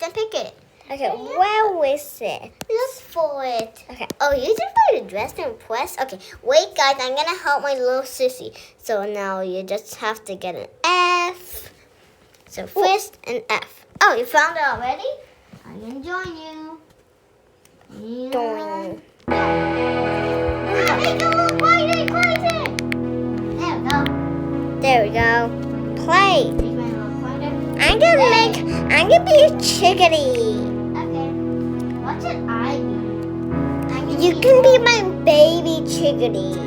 can't pick it. Okay, where is it? Look for it. Okay. Oh, you just put a dress and press. Okay, wait, guys. I'm gonna help my little sissy. So now you just have to get an F. So first an F. Oh, you found it already? I'm gonna join you. And... Join. Make it look quiet. There we go. There we go. Play. Make my little pointer. I'm gonna be a chickadee. Okay. What should I be? You can be my baby chickadee.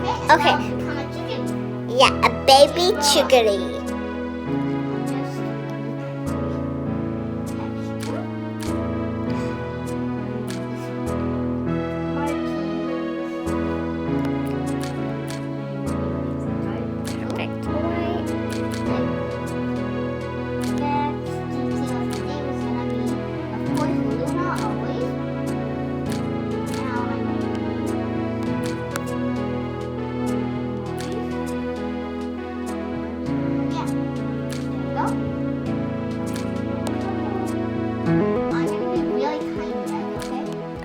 Okay. Okay. So become a chicken. Yeah, a baby chickadee.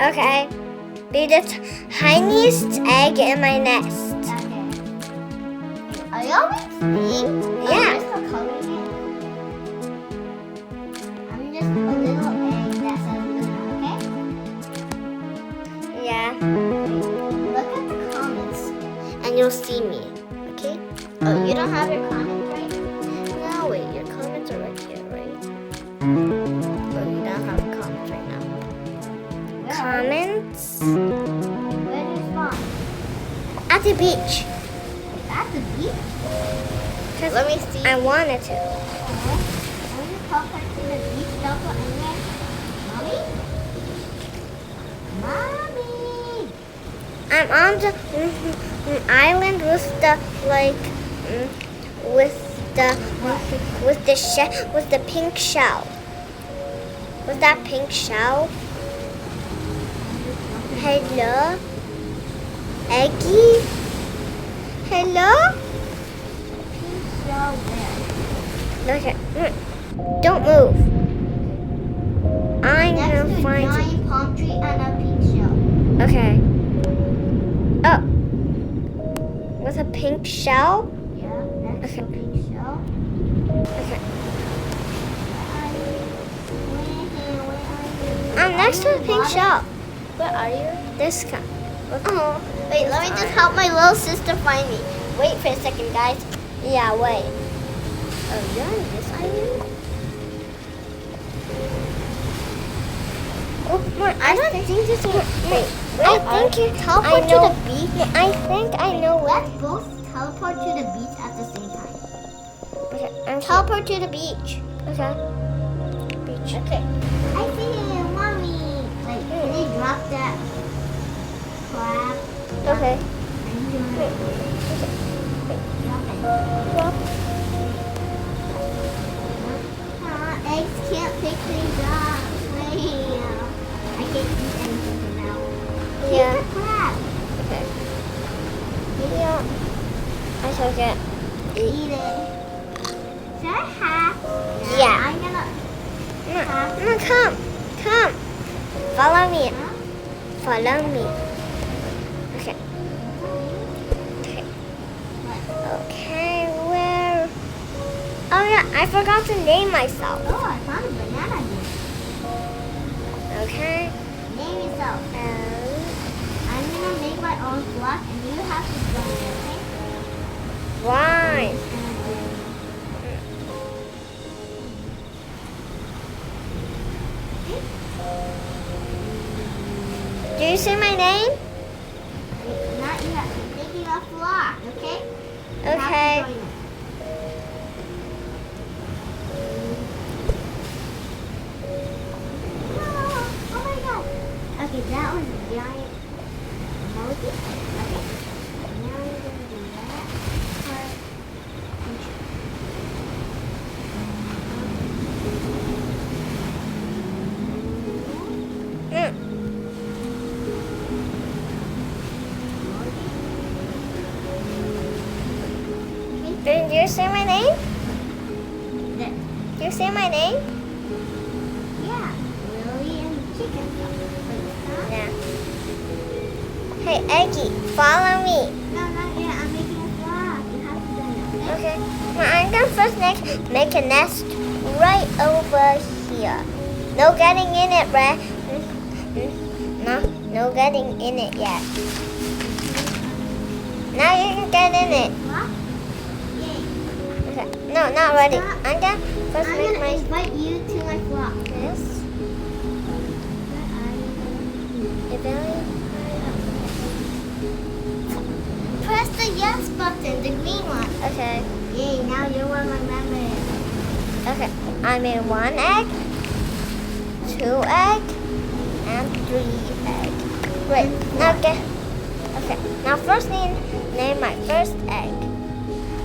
Okay. Be the tiniest egg in my nest. Are you always seeing? Yeah. I'm just a little egg that says Luna, okay? Yeah. Look at the comments and you'll see me, okay? Oh, you don't have your comments right? No, wait, your comments are right here, right? Oh, you don't have comments right now. Comments Where do you spawn? at the beach. At the beach? 'Cause Let me see. I wanted to. I'm gonna teleport to the beach. Don't go anywhere. Mommy? Mommy! I'm on the island with the with the pink shell. Was that pink shell? Hello, Eggie. Hello. Pink shell where? Okay. Don't move. I'm Next to gonna a find you. giant palm tree and a pink shell. Okay. Oh. With a pink shell? Yeah, next to a pink shell. Okay. Where I'm next to a pink shell. Where are you? This guy. Oh, wait, let me just help my little sister find me. Wait for a second, guys. Yeah, wait. Oh, you're on this island? Oh, I don't think this is. Wait, I think you teleport I know. to the beach. I think I know what. Let's both teleport to the beach at the same time. Okay, I'm Teleport to the beach. Okay. Beach. Okay. I see you, mommy. Wait, can you drop that crab? Okay. Wait. Drop it. Drop. Eggs can't pick things up. Wait. I can't eat anything for now. Yeah. Take the crab. Okay. Yeah. I took it. Eat it. Should I have? Yeah. I'm gonna. No, come. Follow me. Huh? Follow me. Okay. Okay, where? Oh yeah, I forgot to name myself. Oh, I found a banana here. Okay. Name yourself. I'm gonna make my own block and you have to join me, okay? Why? Do you say my name? Not yet. I'm making a block, okay? You have to Okay. join me. Oh my god. Okay, that was a giant emoji. Okay. Now I'm gonna do that part. Did you say my name? There. You you say my name? Yeah, Lily and chicken. Yeah. Hey, Eggie, follow me. No, not yet. I'm making a vlog. You have to do it. Okay. Well, I'm gonna first make a nest right over here. No getting in it, Red. No getting in it yet. Now you can get in it. What? Yay. Okay. No, not ready. Stop. I'm gonna first I'm make gonna my invite you to my vlog. this. Press the yes button, the green one. Okay. Yay, now you're one of my members. Okay. I made 1 egg, 2 egg, and 3 egg. Wait. Now get. Okay. Now first name my first egg.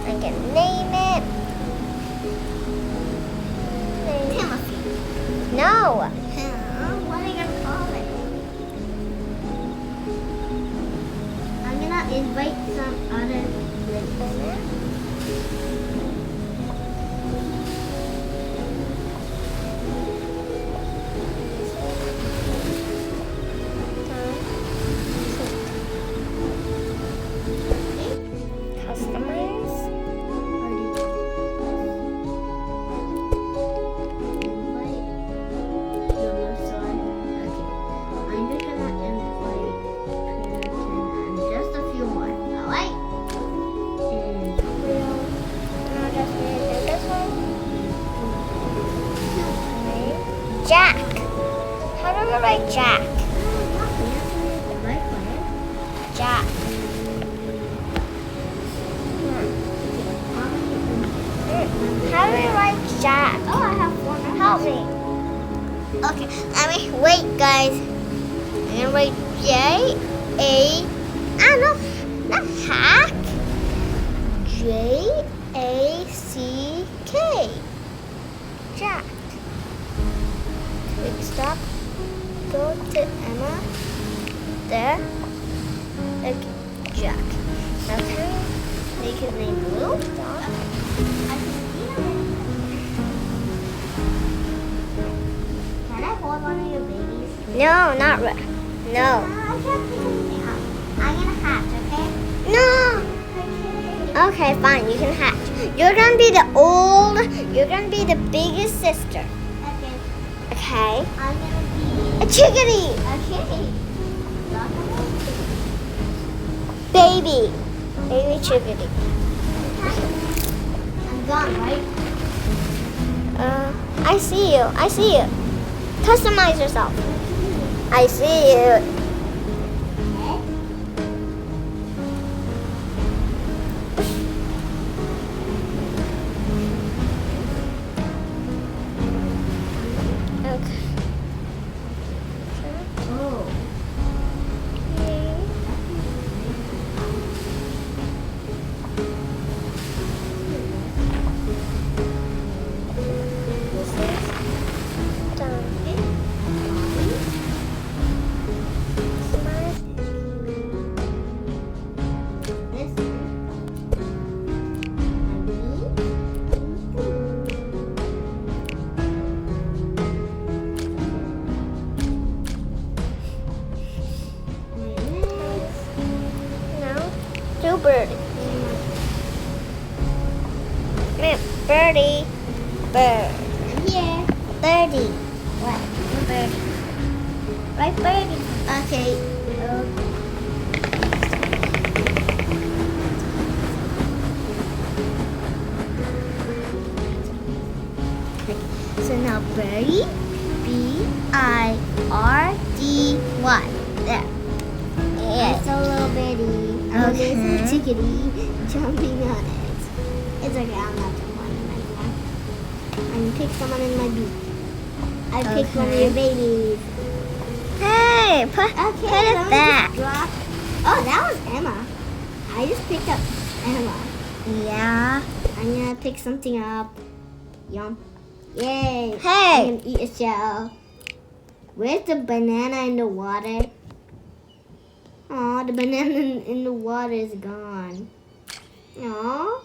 I'm gonna name it. Timothy. No. What are you gonna call it? I'm gonna invite some other listeners. Customize. Jack. How do we write Jack? Jack. How do we write Jack? Oh, I have one. Help me. Okay, wait, guys. I'm gonna write no, not hack. Jack. Jack. Quick stop. Go to Emma. There. Okay. Jack. Now can we make his name blue? Can I hold one of your babies? No, not red. No. I can't pick anything up. I'm gonna hatch, okay? No. Okay, fine. You can hatch. You're gonna be the You're gonna be the biggest sister. Okay. Okay. I'm gonna be. A chickadee. Okay. Baby. Baby chickadee. I'm gone, right? I see you. I see you. Customize yourself. I see you. Okay. Oh. This is done. Customize. This. Now, do birdie. Birdie. Bird. I'm here. Birdie. What? Birdie. Right, birdie. Okay. So now birdie, B-I-R-D-Y. There. Yes. It's a little birdie. Oh, there's a chickadee jumping on it. It's okay, I'm not jumping on it anymore. I'm gonna pick someone in my beak. I picked one of your babies. Hey, put it someone back. just dropped. Oh, that was Emma. I just picked up Emma. Yeah. I'm gonna pick something up. Yum. Yay. Hey. I'm gonna eat a shell. Where's the banana in the water? Oh, the banana in the water is gone. Aw.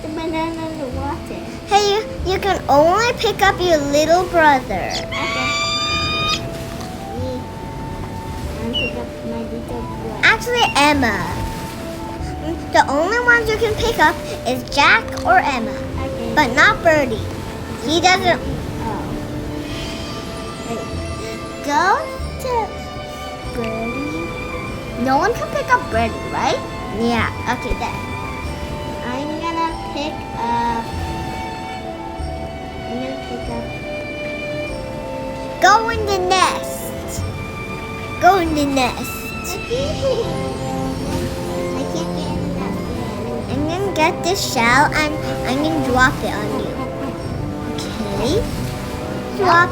the banana in the water. Hey, you can only pick up your little brother. Okay. Me. I'll pick up my little boy. Actually, Emma. The only ones you can pick up is Jack or Emma, Okay. but not Birdie. He doesn't. Oh. Wait. Go to Birdie. No one can pick up Birdie, right? Yeah. Okay, then. I'm gonna pick up. Go in the nest. Go in the nest. I can't get in that nest. I'm gonna get this shell and I'm gonna drop it on you. Okay. Drop.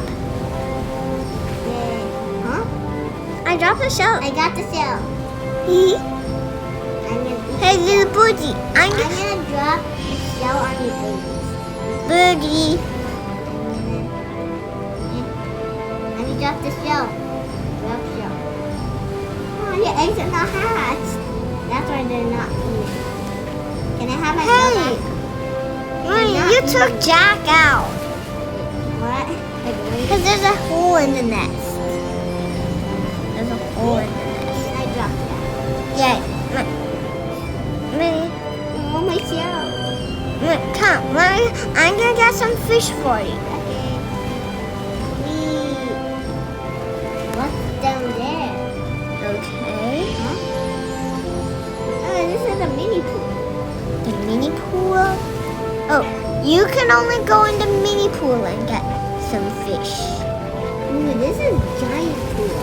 Huh? I dropped the shell. I got the shell. Hey, I'm gonna eat the little shell. birdie. I'm gonna drop the shell on your babies. Birdie. Let me drop the shell. Drop shell. Oh, your eggs are not hatched. That's why they're not eating. Can I have my shell Hey. back? Ryan, not you eating. took Jack out. What? Because there's a hole in the nest. There's a hole in the nest. I dropped that. Yeah. Minnie, Oh, my shell. come. I'm gonna get some fish for you. Okay. Sweet. What's down there? Okay. Huh? Oh, this is a mini pool. The mini pool. Oh, you can only go in the mini pool and get some fish. Ooh, this is giant pool.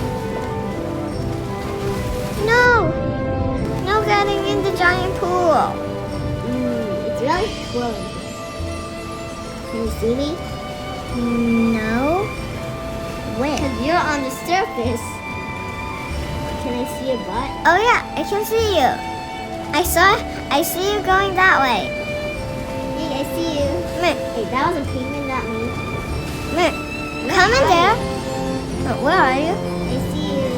No. No getting in the giant pool. It's really cool in here. Can you see me? No. Where? Because you're on the surface. Can I see your butt? Oh yeah, I can see you. I see you going that way. Hey, I see you. Hey, that was a penguin, not me. Come in there. Oh, where are you? I see you.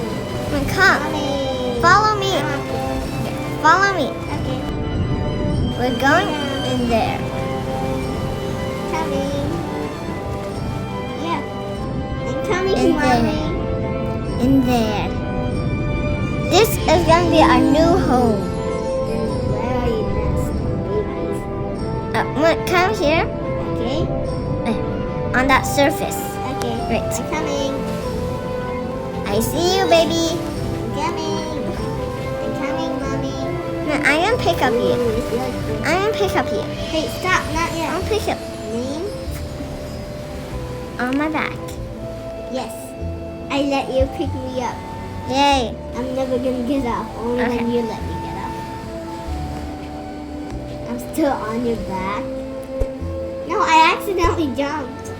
Come. Mommy. Follow me. Follow me. Okay. We're going in there. Coming. Yeah. I'm coming, In mommy. In there. This is gonna be our new home. And where are you next? Babies. Come here. Okay. On that surface. Okay. Right. I'm coming. I see you, baby. I'm coming. I'm coming, mommy. I'm gonna pick up you. Ooh, it's really cool. I'm gonna pick up you. Hey, stop, not yet. I'll pick up Name? on my back. Yes. I let you pick me up. Yay. I'm never gonna get off, only Okay. when you let me get off. I'm still on your back. No, I accidentally jumped.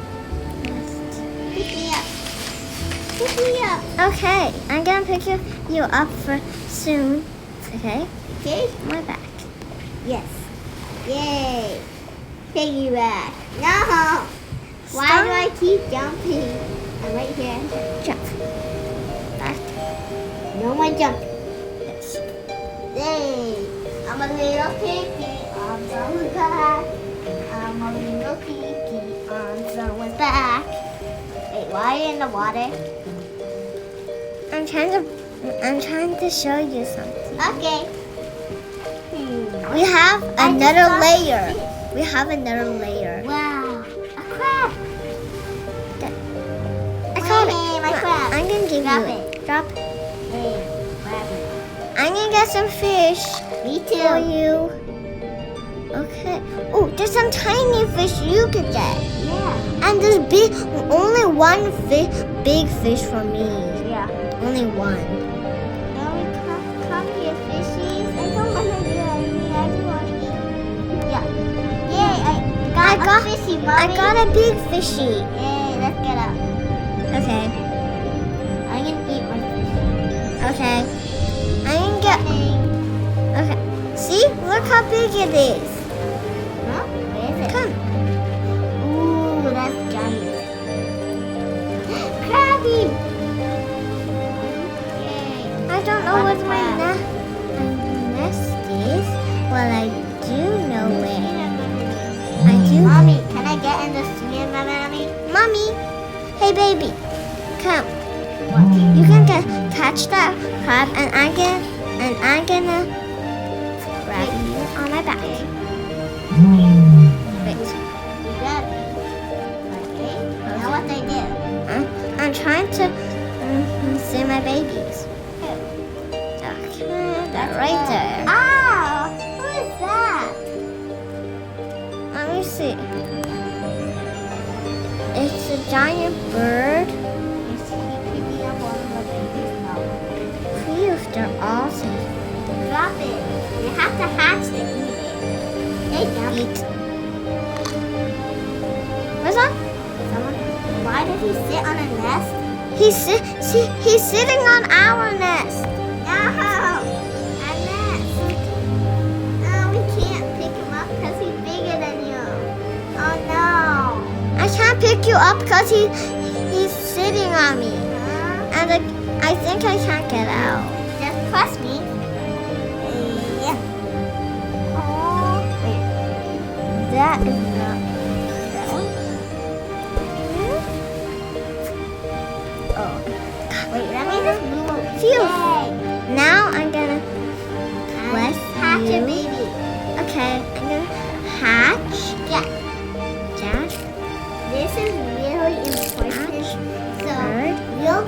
Pick me up. Pick me up. Okay, I'm gonna pick you up for soon. Okay, Okay? my back. Yes. Yay. Piggyback. No. Why Stop. do I keep jumping? I'm right here. Jump. Back. No more jumping. Yes. Yay. I'm a little piggy on someone's back. I'm a little piggy on someone's back. Wait, why are you in the water? I'm trying to show you something. Okay. We have I just another got layer. fish. We have another layer. Wow. A crab. I caught it. Hey, my Look, crab. I'm gonna give Drop you it. Drop. Hey, grab it. I'm gonna get some fish Me for too. you. Okay. Oh, there's some tiny fish you could get. Yeah. And there's only one big fish for me. Yeah. Only one. Now we come here, fishies. I don't want to do anything. I just want to eat. Yeah. Yay, I got a fishy, mommy. I got a big fishy. Yay, let's get up. Okay. I'm going to eat my fish. Okay. I'm gonna get. Okay. See? Look how big it is. Huh? Where is it? Come. Ooh, that's giant. Crabby! Yay. I don't know What what a my crab. nest is. Well, I do know where. Mommy. Hey, baby. Come. You can catch that crab, and I'm gonna grab you on my back. Wait. You got it. Okay. Now what I do? I'm trying to see my babies. Okay, they're right there. Ah! Who is that? Let me see. It's a giant bird. Is he picking up one of the babies? No. Phew, they're awesome. Drop it. You have to hatch to eat it. Hey, jump. Eat. What's that? Why did he sit on a nest? He's sitting on our nest. No! A nest. Oh, we can't pick him up because he's bigger than you. Oh, no. I can't pick you up because he's sitting on me. And I think I can't get out. Just press me. Yeah. Oh, wait. That is not that one. Oh. Wait, let me just move. Phew. Yay. Now I'm gonna bless Hatch a you. baby. Okay, I'm gonna hatch. Yeah. Jack. This is really important. So Bird. we'll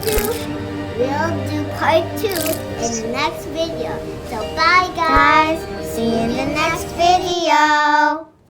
do part 2 in the next video. So bye guys. Guys, see you in the next video.